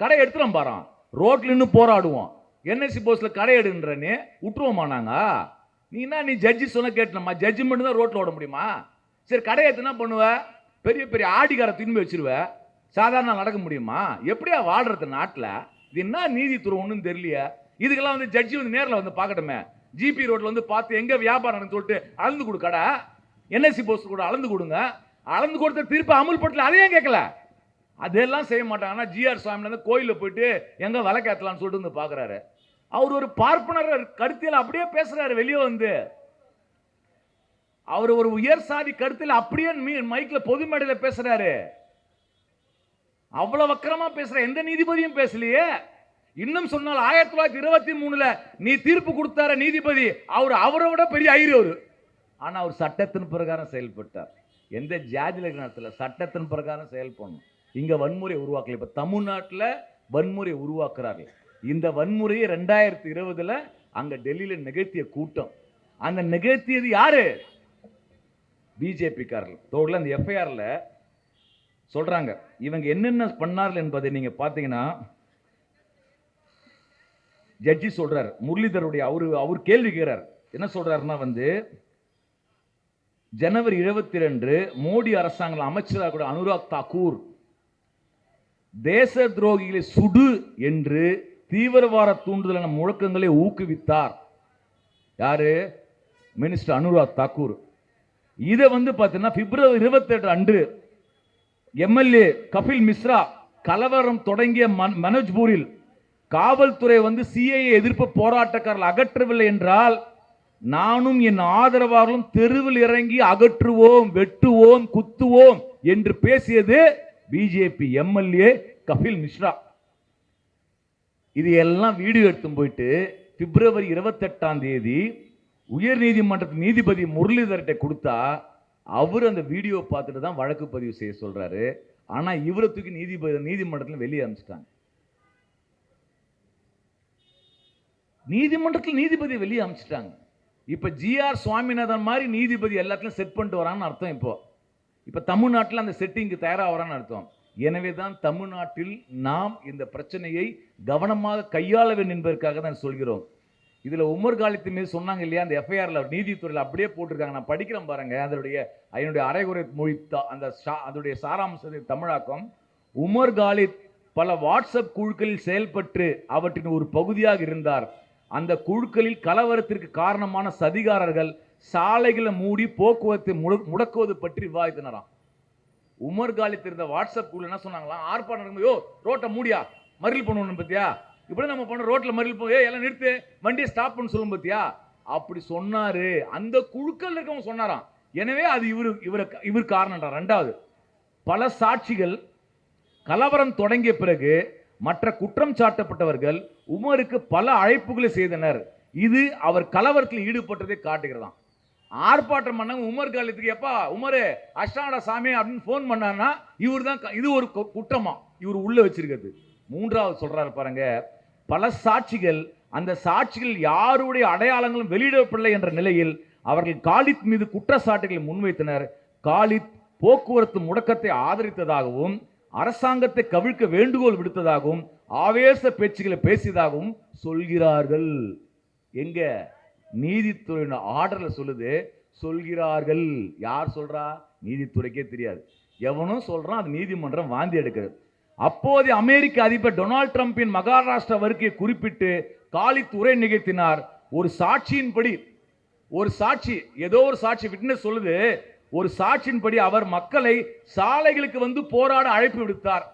Speaker 1: கடை எடுத்துடும் பாரு, ரோட்டில் இன்னும் போராடுவோம். என்எஸ்சி போஸ்டில் கடை எடுன்றன்னு விட்டுருவோமா நாங்கள்? நீ ஜட்ஜி சொன்ன கேட்டணுமா? ஜட்ஜ்மெண்ட் தான் ரோட்டில் ஓட முடியுமா? சரி கடை எடுத்துனா பண்ணுவ, பெரிய பெரிய ஆடிக்கார திரும்பி வச்சிருவ, சாதாரண நடக்க முடியுமா? எப்படியா வாழ்றது நாட்டில்? இது என்ன நீதித்துறை ஒன்றும் தெரியலையே. இதுக்கெல்லாம் வந்து ஜட்ஜி வந்து நேரில் வந்து பார்க்கட்டுமே, ஜிபி ரோட்ல வந்து பார்த்து எங்க வியாபாரம் சொல்லிட்டு அளந்து கொடு, கடை என்எஸ்சி போஸ்ட் கூட அளந்து கொடுங்க, அளந்து கொடுத்த தீர்ப்பு அமுல்படுத்தல, அதையும் கேட்கல, அதெல்லாம் செய்ய மாட்டாங்கன்னா ஜிஆர் சுவாமிநாதன் கோயிலில் போயிட்டு எங்க விளக்கேற்றலாம்னு சொல்லிட்டு வந்து பார்க்குறாரு. அவர் ஒரு பார்ப்பனர் கருத்தியல் அப்படியே பேசுறாரு வெளியே வந்து. அவர் ஒரு உயர் சாதி கருத்தில் அப்படியே மைக்ல பொது மேடையில் பேசுறாரு. அவ்வளவு வக்கரமா பேசுற எந்த நீதிபதியும் பேசலையே. இன்னும் சொன்னால் 1923 நீ தீர்ப்பு கொடுத்தார நீதிபதி, அவரை விட பெரிய ஐயர் அவரு. ஆனா அவர் சட்டத்தின் பிரகாரம் செயல்பட்டார். எந்த ஜாதியில நடத்தல, சட்டத்தின் பிரகாரம் செயல்படணும். இங்க வன்முறை உருவாக்கல. இப்ப தமிழ்நாட்டில் வன்முறை உருவாக்குறார்கள். இந்த வன்முறையை 2020 அங்க டெல்லியில நிகழ்த்திய கூட்டம், அந்த நிகழ்த்தியது யாரு? பிஜேபி காரர்கள். தோடல அந்த எஃப்ஐஆர்ல சொல்றாங்க இவங்க என்னென்ன பண்ணார்கள் என்பதை நீங்க பாத்தீங்கன்னா, ஜட்ஜி சொல்றார் முரளிதருடைய அவர் கேள்வி கேட்கிறார். என்ன சொல்றாருன்னா வந்து, ஜனவரி 22 மோடி அரசாங்கம் அமைச்சராக கூட அனுராக் தாக்கூர் தேச துரோகிகளை சுடு என்று தீவிரவாத தூண்டுதலான முழக்கங்களை ஊக்குவித்தார். யாரு? மினிஸ்டர் அனுராக் தாக்கூர். இதை வந்து பார்த்தீங்கன்னா பிப்ரவரி 28 அன்று எம்எல்ஏ கபில் மிஸ்ரா கலவரம் தொடங்கிய மனோஜ்பூரில் காவல்துறை வந்து சிஐஏ எதிர்ப்பு போராட்டக்காரர்கள் அகற்றவில்லை என்றால் நானும் என் ஆதரவாளர்களும் தெருவில் இறங்கி அகற்றுவோம், வெட்டுவோம், குத்துவோம் என்று பேசியது பிஜேபி எம்எல்ஏ கபில் மிஸ்ரா. இது எல்லாம் வீடியோ எடுத்து போயிட்டு பிப்ரவரி 28 உயர் நீதிமன்றத்தின் நீதிபதி முரளிதர்கிட்ட கொடுத்தா அவர் அந்த வீடியோ பார்த்துட்டு தான் வழக்கு பதிவு செய்ய சொல்றாரு. ஆனா இவரை தூக்கி நீதிமன்றத்தில் வெளியே அனுப்பிச்சிட்டாங்க. நீதிமன்றத்தில் நீதிபதி வெளியே அனுப்பிச்சிட்டாங்க. இப்ப ஜிஆர் சுவாமிநாதன் மாதிரி நீதிபதி எல்லாத்தையும் செட் பண்ணிட்டு வரான்னு அர்த்தம். இப்ப தமிழ்நாட்டில் அந்த செட்டிங்கு தயாராகிறான்னு அர்த்தம். எனவே தான் தமிழ்நாட்டில் நாம் இந்த பிரச்சனையை கவனமாக கையாள வேண்டும் என்பதற்காக தான் சொல்கிறோம். இதுல உமர் காலித் மீது சொன்னாங்க இல்லையா, அந்த எஃப்ஐஆர்ல நீதித்துறையில் அப்படியே போட்டிருக்காங்க. நான் படிக்கிறேன் பாருங்க, அதனுடைய அரைகுறை மொழி, அதனுடைய சாராம்சத்தை தமிழாக்கம். உமர் காலித் பல வாட்ஸ்அப் குழுக்களில் செயல்பட்டு அவற்றின் ஒரு பகுதியாக இருந்தார். அந்த குழுக்களில் கலவரத்திற்கு காரணமான சதிகாரர்கள் சாலைகளை மூடி போக்குவரத்தை முடக்குவது பற்றி விவாதித்தனராம். உமர் காலித் இருந்த வாட்ஸ்அப் குழு என்ன சொன்னாங்களா, ஆர்ப்பாட்டம் ரோட்டை மூடியா மறியல் பண்ணணும் பத்தியா, இப்படி நம்ம பண்ண ரோட்ல மறியல் போய் எல்லாம் நிறுத்து வண்டியை ஸ்டாப் பண்ண சொல்லும் பத்தியா, அப்படி சொன்னாரு. அந்த குழுக்கள் இருக்கவங்க சொன்னாராம். எனவே அது இவர் காரணம். ரெண்டாவது, பல சாட்சிகள் கலவரம் தொடங்கிய பிறகு மற்ற குற்றம் சாட்டப்பட்டவர்கள் உமருக்கு பல அழைப்புகளை செய்தனர். இது அவர் கலவரத்தில் ஈடுபட்டதை காட்டுகிறதாம். ஆர்ப்பாட்டம் பண்ணாங்க உமர் காலித்துக்கு, எப்பா உமரு அஷ்டாடா சாமி அப்படின்னு போன் பண்ணாருன்னா இவர் தான், இது ஒரு குற்றமா இவர் உள்ள வச்சிருக்கிறது. மூன்றாவது சொல்றாரு பாருங்க, பல சாட்சிகள், அந்த சாட்சிகள் யாருடைய அடையாளங்களும் வெளியிடப்படவில்லை என்ற நிலையில் அவர்கள் காலித் மீது குற்றச்சாட்டுகளை முன்வைத்தனர். காலித் போக்குவரத்து முடக்கத்தை ஆதரித்ததாகவும் அரசாங்கத்தை கவிழ்க்க வேண்டுகோள் விடுத்ததாகவும் ஆவேச பேச்சுகளை பேசியதாகவும் சொல்கிறார்கள். எங்க நீதித்துறையின் ஆர்டர்ல சொல்லுது, சொல்கிறார்கள். யார் சொல்றா? நீதித்துறைக்கே தெரியாது. எவனும் சொல்றான், அது நீதிமன்றம் வாந்தி எடுக்கிறது. அப்போதைய அமெரிக்க அதிபர் டொனால்ட் ட்ரம்பின் மகாராஷ்டிரா வருகையை குறிப்பிட்டு காலித் உரை நிகழ்த்தினார். ஒரு சாட்சியின்படி, ஒரு சாட்சி, ஏதோ ஒரு சாட்சி விட்னஸ் சொல்லுது, ஒரு சாட்சியின்படி அவர் மக்களை சாலைகளுக்கு வந்து போராட அழைப்பு விடுத்தார்.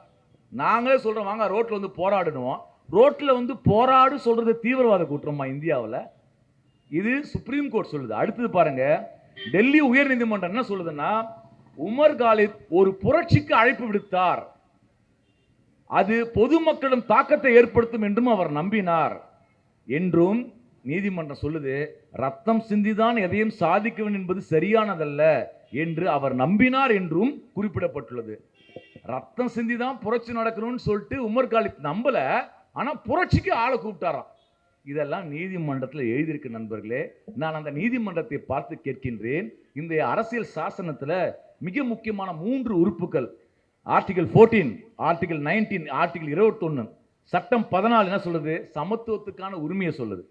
Speaker 1: நாங்களே சொல்றோம், வாங்க ரோட்ல வந்து போராடணும். ரோட்ல வந்து போராடு சொல்றது தீவிரவாத குற்றமா இந்தியாவில்? இது சுப்ரீம் கோர்ட் சொல்லுது. அடுத்தது பாருங்க, டெல்லி உயர் நீதிமன்றம் என்ன சொல்லுதுன்னா, உமர் காலித் ஒரு புரட்சிக்கு அழைப்பு விடுத்தார், அது பொதுமக்களிடம் தாக்கத்தை ஏற்படுத்தும் என்றும் அவர் நம்பினார் என்றும் நீதிமன்றம் சொல்லுது. ரத்தம் சிந்திதான் எதையும் சாதிக்க வேண்டும் என்பது சரியானதல்ல என்று அவர் நம்பினார் என்றும் குறிப்பிடப்பட்டுள்ளது. ரத்தம் சிந்திதான் புரட்சி நடக்கணும்னு சொல்லிட்டு உமர் காலித் நம்பல, ஆனா புரட்சிக்கு ஆளை கூப்பிட்டாராம். இதெல்லாம் நீதிமன்றத்தில் எழுதியிருக்கு நண்பர்களே. நான் அந்த நீதிமன்றத்தை பார்த்து கேட்கின்றேன், இந்த அரசியல் சாசனத்தில் மிக முக்கியமான 3 உறுப்புகள், ஆர்டிகல் 14, ஆர்டிகல் 19, ஆர்டிகல் 21, சட்டம் 14 என்ன சொல்லுது? சமத்துவத்துக்கான உரிமையை சொல்லுது.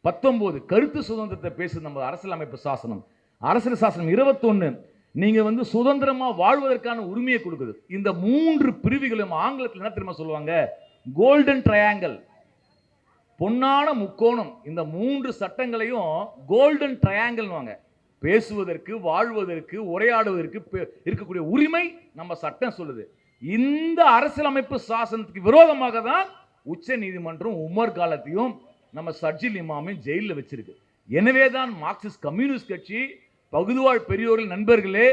Speaker 1: 19 கருத்து சுதந்திரத்தை பேசுது நம்ம அரசியலமைப்பு சாசனம். அரசியல் சாசனம் 21 நீங்க வந்து சுதந்திரமா வாழ்வதற்கான உரிமையை கொடுக்குது. இந்த 3 பிரிவுகளும் ஆங்கிலத்தில் என்ன தெரியுமா சொல்லுவாங்க? கோல்டன் ட்ரையாங்கிள், பொன்னான முக்கோணம். இந்த 3 சட்டங்களையும் கோல்டன் ட்ரையாங்கிள் வாங்க. பேசுவதற்கு, வாழ்வதற்கு, உரையாடுவதற்கு இருக்கக்கூடிய உரிமை நம்ம சட்டம் சொல்லுது. இந்த அரசியலமைப்பு சாசனத்துக்கு விரோதமாக தான் உச்ச நீதிமன்றம் உமர் காலத்தையும் நம்ம சர்ஜில் இமாமையும் ஜெயிலில் வச்சிருக்கு. எனவேதான் மார்க்சிஸ்ட் கம்யூனிஸ்ட் கட்சி, பகுதிவாழ் பெரியோர்கள், நண்பர்களே,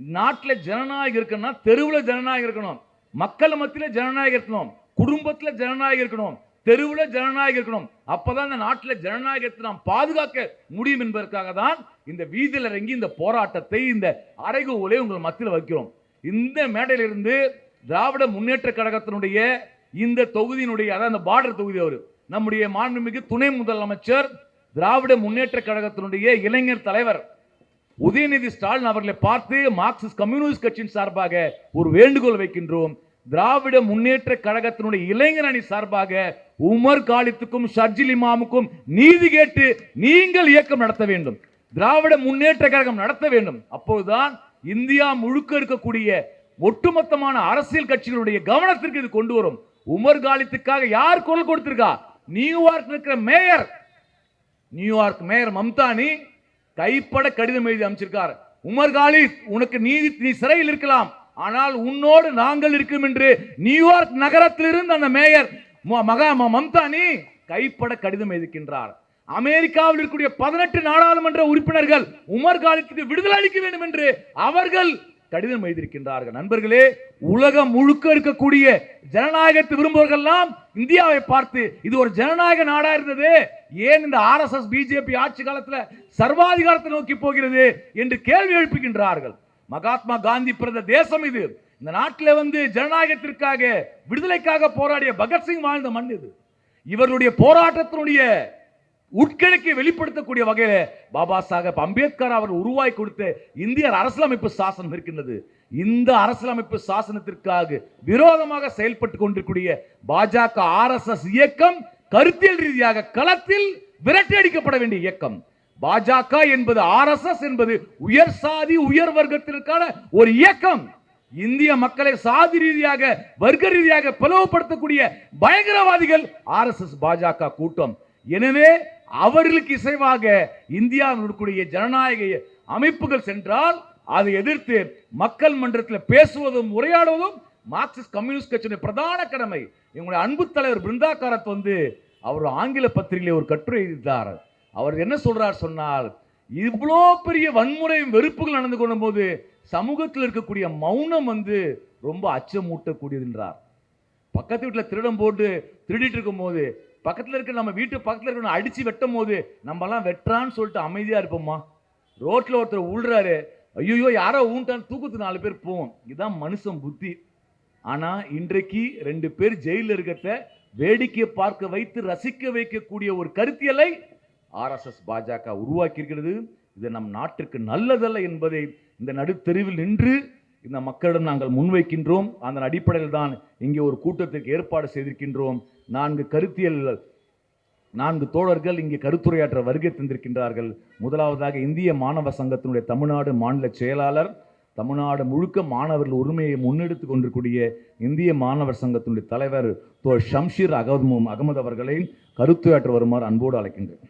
Speaker 1: நாட்டில் ஜனநாயகம் இருக்குன்னா தெருவில் ஜனநாயகம் இருக்கணும், மக்கள் மத்தியில் ஜனநாயகம் இருக்கணும், குடும்பத்தில் ஜனநாயகம் இருக்கணும், தெருவில் ஜனநாயகம் இருக்கணும். அப்பதான் இந்த நாட்டில் ஜனநாயகத்தை நாம் பாதுகாக்க முடியும் என்பதற்காக தான் இந்த வீதியில் இறங்கி இந்த போராட்டத்தை, இந்த அறைகூவலை உங்கள் மத்தியில் வைக்கிறோம். இந்த மேடையிலிருந்து திராவிட முன்னேற்ற கழகத்தினுடைய இந்த தொகுதியினுடைய, அதாவது பார்டர் தொகுதி, அவர் நம்முடைய மாண்புமிகு துணை முதலமைச்சர், திராவிட முன்னேற்ற கழகத்தினுடைய இளைஞர் தலைவர் உதயநிதி ஸ்டாலின் அவர்களை பார்த்து மார்க்சிஸ்ட் கம்யூனிஸ்ட் கட்சியின் சார்பாக ஒரு வேண்டுகோள் வைக்கின்றோம். திராவிட முன்னேற்ற கழகத்தினுடைய இளைஞர் அணி சார்பாக உமர் காலித்துக்கும் ஷர்ஜில் இமாமுக்கும் நீதி கேட்டு நீங்கள் இயக்கம் நடத்த வேண்டும், திராவிட முன்னேற்ற கழகம் நடத்த வேண்டும். அப்போதுதான் இந்தியா முழுக்க இருக்கக்கூடிய ஒட்டுமொத்தமான அரசியல் கட்சிகளுடைய கவனத்திற்கு இது கொண்டு வரும். உமர் காலித்துக்காக யார் குரல் கொடுத்திருக்கா? நியூயார்க் இருக்கிற மேயர், நியூயார்க் மேயர் மம்தானி கைப்பட கடிதம் எழுதி அமைச்சிருக்கார். உமர் காலித், உனக்கு நீ சிறையில் இருக்கலாம், ஆனால் உன்னோடு நாங்கள் இருக்கும் என்று நியூயார்க் நகரத்திலிருந்து அந்த மேயர் மம்தானி கைப்பட கடிதம் எழுதிக்கின்றார். அமெரிக்காவில் இருக்கக்கூடிய 18 நாடாளுமன்ற உறுப்பினர்கள் உமர் காலித்துக்கு விடுதலை அளிக்க வேண்டும் என்று அவர்கள் கடிதம் எழுதியிருக்கின்றார்கள். நண்பர்களே, உலகம் முழுக்க இருக்கக்கூடிய ஜனநாயகத்தை விரும்புவர்கள் எல்லாம் இந்தியாவை பார்த்து இது ஒரு ஜனநாயக நாடா இருந்தது, ஏன் இந்த RSS பிஜேபி ஆட்சி காலத்தில் சர்வாதிகாரத்தை நோக்கி போகிறது என்று கேள்வி எழுப்புகின்றார்கள். மகாத்மா காந்தி பிறந்த தேசம் இது. இந்த நாட்டில் வந்து ஜனநாயகத்திற்காக, விடுதலைக்காக போராடிய பகத்சிங் வாழ்ந்த மண் இது. இவர்களுடைய போராட்டத்தினுடைய உட்கிழக்கை வெளிப்படுத்தக்கூடிய வகையில் பாபா சாஹேப் அம்பேத்கர் அவர் உருவாக்கி கொடுத்த இந்திய அரசியலமைப்பு சாசனம் இருக்கின்றது. இந்த அரசியலமைப்பு சாசனத்திற்காக விரோதமாக செயல்பட்டு கொண்டிருக்கூடிய பாஜக RSS இயக்கம் கருத்தியல் ரீதியாக களத்தில் விரட்டி அடிக்கப்பட வேண்டிய இயக்கம். பாஜக என்பது, RSS என்பது உயர் சாதி உயர் வர்க்கத்திற்கான ஒரு இயக்கம். இந்திய மக்களை சாதி ரீதியாக, வர்க்க ரீதியாக பிளவுபடுத்தக்கூடிய பயங்கரவாதிகள் RSS பாஜக கூட்டம். எனவே அவர்களுக்கு இசைவாக இந்தியாவில் இருக்கக்கூடிய ஜனநாயக அமைப்புகள் சென்றால் அதை எதிர்த்து மக்கள் மன்றத்தில் பேசுவதும் உரையாடுவதும் மார்க்சிஸ்ட் கம்யூனிஸ்ட் கட்சியின் பிரதான கடமை. எங்களுடைய அன்பு தலைவர் பிருந்தா காரத் வந்து அவர் ஆங்கில பத்திரிகையில் ஒரு கட்டுரை எழுதினார். அவர் என்ன சொல்றார் சொன்னால், இவ்வளோ பெரிய வன்முறை வெறுப்புகள் நடந்து கொள்ளும் போது சமூகத்தில் இருக்கக்கூடிய மௌனம் வந்து ரொம்ப அச்சமூட்டக்கூடியது என்றார். பக்கத்து வீட்டில் திருடம் போட்டு திருடிட்டு இருக்கும் போது, பக்கத்தில் இருக்க நம்ம வீட்டு பக்கத்தில் இருக்க அடிச்சு வெட்டும் போது நம்ம எல்லாம் வெட்டுறான்னு சொல்லிட்டு அமைதியா இருப்போமா? ரோட்ல ஒருத்தர் ஊழ்றாரு, ஐயோ யாரோ ஊன்ட்டான்னு தூக்கத்து 4 பேர் போவோம். இதுதான் மனுஷன் புத்தி. ஆனா இன்றைக்கு 2 பேர் ஜெயிலில் இருக்கிறத வேடிக்கை பார்க்க வைத்து ரசிக்க வைக்கக்கூடிய ஒரு கருத்தியலை RSS பாஜக உருவாக்கி இருக்கிறது. இது நம் நாட்டிற்கு நல்லதல்ல என்பதை இந்த நடுத்தெருவில் நின்று இந்த மக்களிடம் நாங்கள் முன்வைக்கின்றோம். அதன் அடிப்படையில் தான் இங்கே ஒரு கூட்டத்திற்கு ஏற்பாடு செய்திருக்கின்றோம். 4 தோழர்கள் இங்கே கருத்துரையாற்ற வருகை தந்திருக்கின்றார்கள். முதலாவதாக இந்திய மாணவ சங்கத்தினுடைய தமிழ்நாடு மாநில செயலாளர், தமிழ்நாடு முழுக்க மாணவர்கள் உரிமையை முன்னெடுத்துக் கொண்டிருக்கூடிய இந்திய மாணவர் சங்கத்தினுடைய தலைவர் ஷம்ஷீர் அகமது அவர்களை கருத்துரையாற்ற வருமாறு அன்போடு அழைக்கின்றேன்.